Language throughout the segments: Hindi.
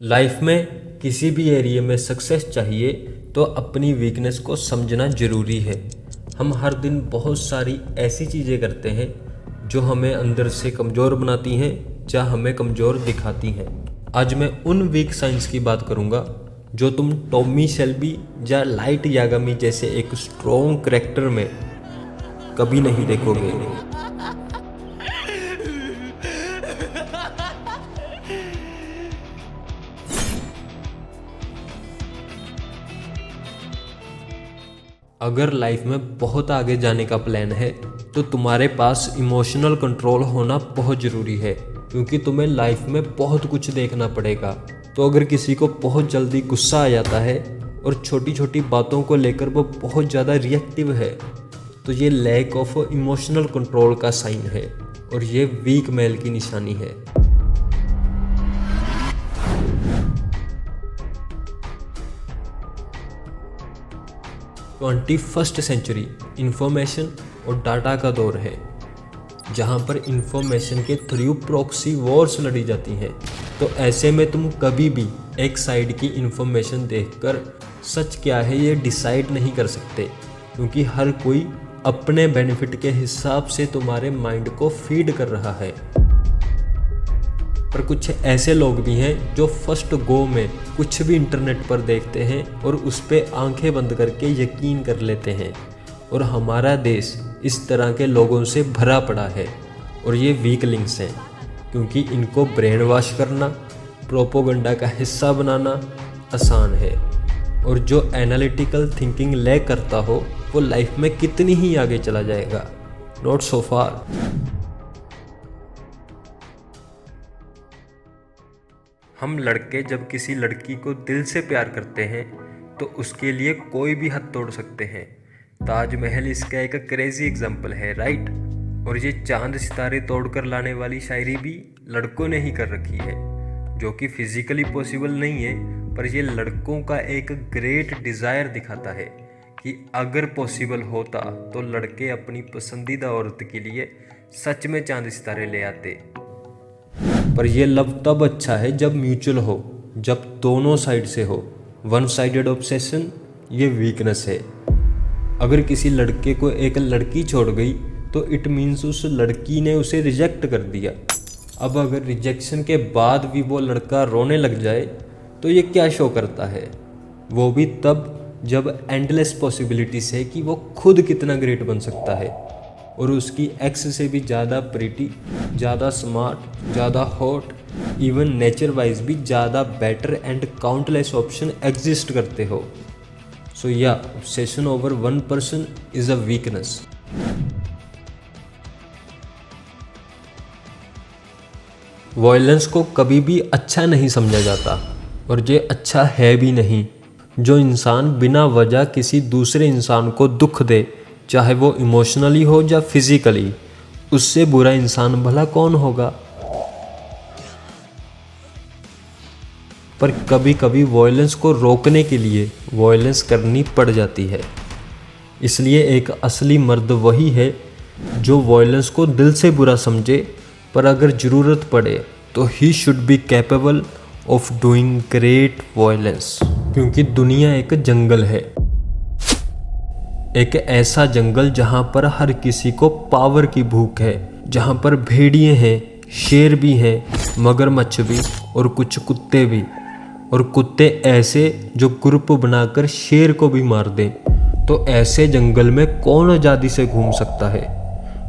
लाइफ में किसी भी एरिया में सक्सेस चाहिए तो अपनी वीकनेस को समझना ज़रूरी है। हम हर दिन बहुत सारी ऐसी चीज़ें करते हैं जो हमें अंदर से कमज़ोर बनाती हैं या हमें कमज़ोर दिखाती हैं। आज मैं उन वीक साइंस की बात करूंगा जो तुम टॉमी शेल्बी या लाइट यागामी जैसे एक स्ट्रॉन्ग करैक्टर में कभी नहीं देखोगे। अगर लाइफ में बहुत आगे जाने का प्लान है तो तुम्हारे पास इमोशनल कंट्रोल होना बहुत ज़रूरी है, क्योंकि तुम्हें लाइफ में बहुत कुछ देखना पड़ेगा। तो अगर किसी को बहुत जल्दी गुस्सा आ जाता है और छोटी छोटी बातों को लेकर वो बहुत ज़्यादा रिएक्टिव है तो ये लैक ऑफ इमोशनल कंट्रोल का साइन है और ये वीक मेल की निशानी है। 21st सेंचुरी इंफॉर्मेशन और डाटा का दौर है, जहां पर इंफॉर्मेशन के थ्रू प्रॉक्सी वॉर्स लड़ी जाती हैं। तो ऐसे में तुम कभी भी एक साइड की इंफॉर्मेशन देखकर सच क्या है ये डिसाइड नहीं कर सकते, क्योंकि हर कोई अपने बेनिफिट के हिसाब से तुम्हारे माइंड को फीड कर रहा है। पर कुछ ऐसे लोग भी हैं जो फर्स्ट गो में कुछ भी इंटरनेट पर देखते हैं और उस पर आंखें बंद करके यकीन कर लेते हैं, और हमारा देश इस तरह के लोगों से भरा पड़ा है। और ये वीक लिंक्स हैं, क्योंकि इनको ब्रेन वॉश करना, प्रोपोगंडा का हिस्सा बनाना आसान है, और जो एनालिटिकल थिंकिंग लैक करता हो वो लाइफ में कितनी ही आगे चला जाएगा। नॉट सो फार। हम लड़के जब किसी लड़की को दिल से प्यार करते हैं तो उसके लिए कोई भी हद तोड़ सकते हैं। ताजमहल इसका एक क्रेजी एग्जाम्पल है, राइट? और ये चांद सितारे तोड़कर लाने वाली शायरी भी लड़कों ने ही कर रखी है, जो कि फिजिकली पॉसिबल नहीं है, पर ये लड़कों का एक ग्रेट डिज़ायर दिखाता है कि अगर पॉसिबल होता तो लड़के अपनी पसंदीदा औरत के लिए सच में चांद सितारे ले आते। पर यह लव तब अच्छा है जब म्यूचुअल हो, जब दोनों साइड से हो। वन साइडेड ऑब्सेशन ये वीकनेस है। अगर किसी लड़के को एक लड़की छोड़ गई तो इट मीन्स उस लड़की ने उसे रिजेक्ट कर दिया। अब अगर रिजेक्शन के बाद भी वो लड़का रोने लग जाए तो ये क्या शो करता है? वो भी तब जब एंडलेस पॉसिबिलिटीज है कि वो खुद कितना ग्रेट बन सकता है, और उसकी एक्स से भी ज़्यादा प्रिटी, ज़्यादा स्मार्ट, ज़्यादा हॉट, इवन नेचर वाइज भी ज़्यादा better and countless option exist करते हो। सो या obsession over one person is a weakness. Violence को कभी भी अच्छा नहीं समझा जाता, और ये अच्छा है भी नहीं। जो इंसान बिना वजह किसी दूसरे इंसान को दुख दे, चाहे वो इमोशनली हो या फिजिकली, उससे बुरा इंसान भला कौन होगा? पर कभी कभी वॉयलेंस को रोकने के लिए वॉयलेंस करनी पड़ जाती है। इसलिए एक असली मर्द वही है जो वॉयलेंस को दिल से बुरा समझे, पर अगर ज़रूरत पड़े तो he should be capable of doing great violence. क्योंकि दुनिया एक जंगल है, एक ऐसा जंगल जहाँ पर हर किसी को पावर की भूख है, जहाँ पर भेड़िए हैं, शेर भी हैं, मगरमच्छ भी, और कुछ कुत्ते भी। और कुत्ते ऐसे जो ग्रुप बनाकर शेर को भी मार दें। तो ऐसे जंगल में कौन आज़ादी से घूम सकता है?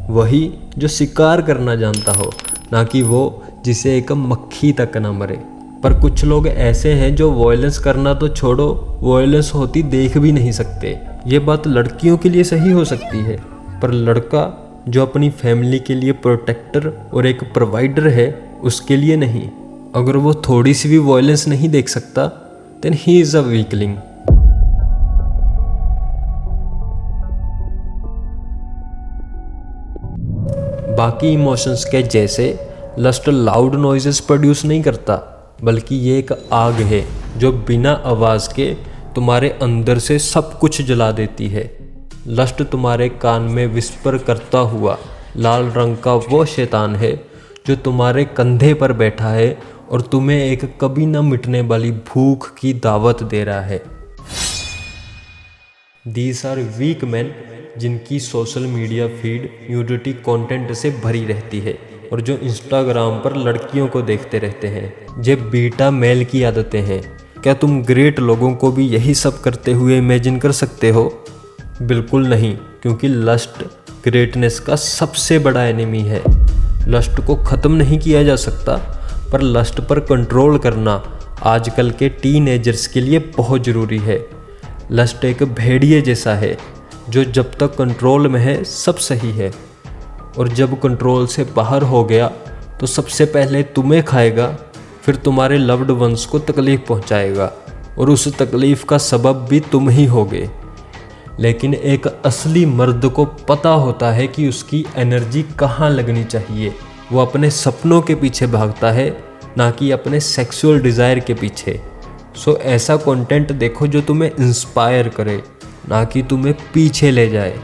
वही जो शिकार करना जानता हो, ना कि वो जिसे एक मक्खी तक ना मरे। पर कुछ लोग ऐसे हैं जो वॉयलेंस करना तो छोड़ो, वॉयलेंस होती देख भी नहीं सकते। ये बात लड़कियों के लिए सही हो सकती है, पर लड़का जो अपनी फैमिली के लिए प्रोटेक्टर और एक प्रोवाइडर है, उसके लिए नहीं। अगर वो थोड़ी सी भी वॉयलेंस नहीं देख सकता, then he is a weakling. बाकी इमोशंस के जैसे लस्ट लाउड नॉइजेस प्रोड्यूस नहीं करता, बल्कि ये एक आग है जो बिना आवाज़ के तुम्हारे अंदर से सब कुछ जला देती है। लस्ट तुम्हारे कान में विस्पर करता हुआ लाल रंग का वो शैतान है जो तुम्हारे कंधे पर बैठा है और तुम्हें एक कभी न मिटने वाली भूख की दावत दे रहा है। These are weak men जिनकी social media feed nudity content से भरी रहती है और जो इंस्टाग्राम पर लड़कियों को देखते रहते हैं। ये बीटा मेल की आदतें हैं। क्या तुम ग्रेट लोगों को भी यही सब करते हुए इमेजिन कर सकते हो? बिल्कुल नहीं, क्योंकि लस्ट ग्रेटनेस का सबसे बड़ा एनिमी है। लस्ट को ख़त्म नहीं किया जा सकता, पर लस्ट पर कंट्रोल करना आजकल के टीनेजर्स के लिए बहुत ज़रूरी है। लस्ट एक भेड़िए जैसा है जो जब तक कंट्रोल में है सब सही है, और जब कंट्रोल से बाहर हो गया तो सबसे पहले तुम्हें खाएगा, फिर तुम्हारे लव्ड वंस को तकलीफ़ पहुंचाएगा, और उस तकलीफ़ का सबब भी तुम ही होगे। लेकिन एक असली मर्द को पता होता है कि उसकी एनर्जी कहाँ लगनी चाहिए। वो अपने सपनों के पीछे भागता है, ना कि अपने सेक्सुअल डिज़ायर के पीछे। सो ऐसा कंटेंट देखो जो तुम्हें इंस्पायर करे, ना कि तुम्हें पीछे ले जाए।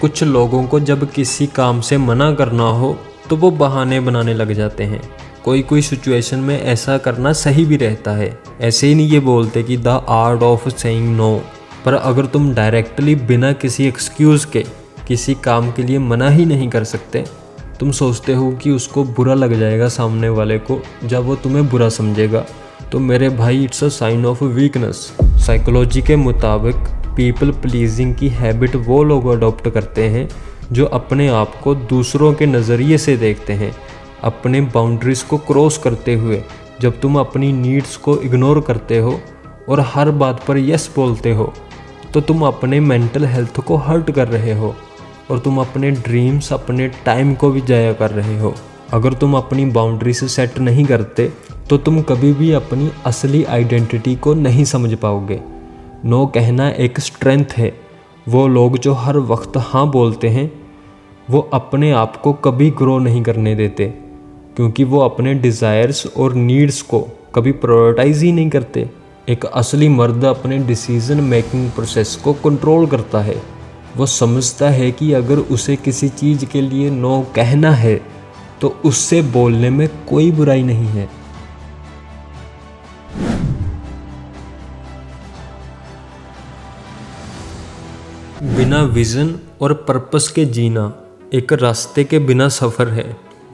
कुछ लोगों को जब किसी काम से मना करना हो तो वो बहाने बनाने लग जाते हैं। कोई सिचुएशन में ऐसा करना सही भी रहता है। ऐसे ही नहीं ये बोलते कि the art of saying no, पर अगर तुम डायरेक्टली बिना किसी एक्सक्यूज़ के किसी काम के लिए मना ही नहीं कर सकते, तुम सोचते हो कि उसको बुरा लग जाएगा सामने वाले को जब वो तुम्हें बुरा समझेगा, तो मेरे भाई it's a sign of weakness. Psychology के मुताबिक पीपल प्लीजिंग की हैबिट वो लोग अडॉप्ट करते हैं जो अपने आप को दूसरों के नज़रिए से देखते हैं, अपने बाउंड्रीज़ को क्रॉस करते हुए। जब तुम अपनी नीड्स को इग्नोर करते हो और हर बात पर यस बोलते हो, तो तुम अपने मेंटल हेल्थ को हर्ट कर रहे हो, और तुम अपने ड्रीम्स, अपने टाइम को भी ज़ाया कर रहे हो। अगर तुम अपनी बाउंड्रीज सेट नहीं करते तो तुम कभी भी अपनी असली आइडेंटिटी को नहीं समझ पाओगे। नो कहना एक स्ट्रेंथ है। वो लोग जो हर वक्त हाँ बोलते हैं, वो अपने आप को कभी ग्रो नहीं करने देते, क्योंकि वो अपने डिज़ायर्स और नीड्स को कभी प्रायोरिटाइज ही नहीं करते। एक असली मर्द अपने डिसीजन मेकिंग प्रोसेस को कंट्रोल करता है। वो समझता है कि अगर उसे किसी चीज़ के लिए नो कहना है तो उससे बोलने में कोई बुराई नहीं है। बिना विज़न और पर्पस के जीना एक रास्ते के बिना सफ़र है।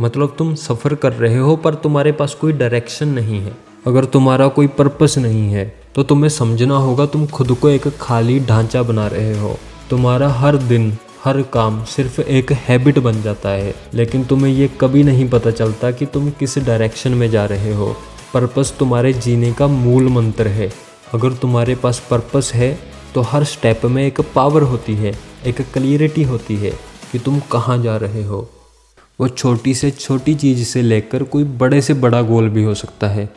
मतलब तुम सफ़र कर रहे हो पर तुम्हारे पास कोई डायरेक्शन नहीं है। अगर तुम्हारा कोई पर्पस नहीं है तो तुम्हें समझना होगा तुम खुद को एक खाली ढांचा बना रहे हो। तुम्हारा हर दिन, हर काम सिर्फ एक हैबिट बन जाता है, लेकिन तुम्हें ये कभी नहीं पता चलता कि तुम किस डायरेक्शन में जा रहे हो। पर्पस तुम्हारे जीने का मूल मंत्र है। अगर तुम्हारे पास पर्पस है तो हर स्टेप में एक पावर होती है, एक क्लियरिटी होती है कि तुम कहाँ जा रहे हो। वो छोटी से छोटी चीज़ से लेकर कोई बड़े से बड़ा गोल भी हो सकता है।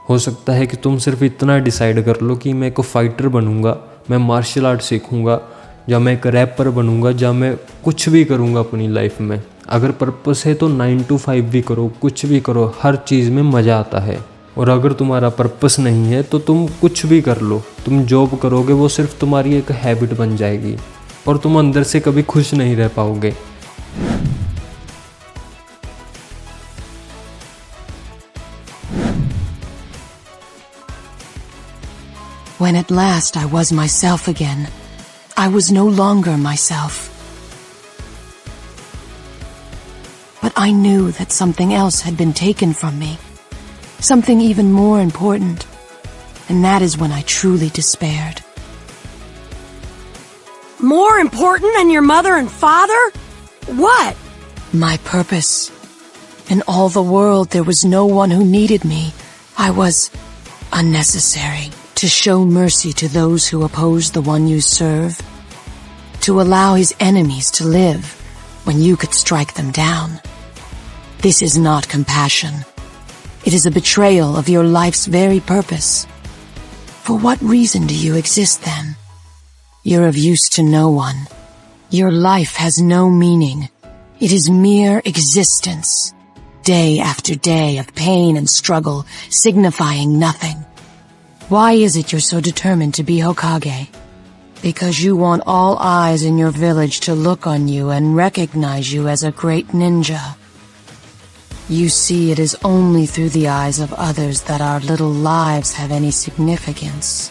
हो सकता है कि तुम सिर्फ इतना डिसाइड कर लो कि मैं एक फाइटर बनूंगा, मैं मार्शल आर्ट सीखूंगा, या मैं एक रैपर बनूंगा, या मैं कुछ भी करूंगा अपनी लाइफ में। अगर पर्पस है तो 9 to 5 भी करो, कुछ भी करो, हर चीज़ में मज़ा आता है। और अगर तुम्हारा पर्पस नहीं है तो तुम कुछ भी कर लो, तुम जॉब करोगे, वो सिर्फ तुम्हारी एक हैबिट बन जाएगी और तुम अंदर से कभी खुश नहीं रह पाओगे। When at last I was myself again, I was no longer myself. But I knew that something else had been taken from me, something even more important, and that is when I truly despaired. More important than your mother and father? What? My purpose. In all the world there was no one who needed me. I was unnecessary. To show mercy to those who oppose the one you serve. To allow his enemies to live when you could strike them down. This is not compassion. It is a betrayal of your life's very purpose. For what reason do you exist then? You're of use to no one. Your life has no meaning. It is mere existence. Day after day of pain and struggle, signifying nothing. Why is it you're so determined to be Hokage? Because you want all eyes in your village to look on you and recognize you as a great ninja. You see, it is only through the eyes of others that our little lives have any significance.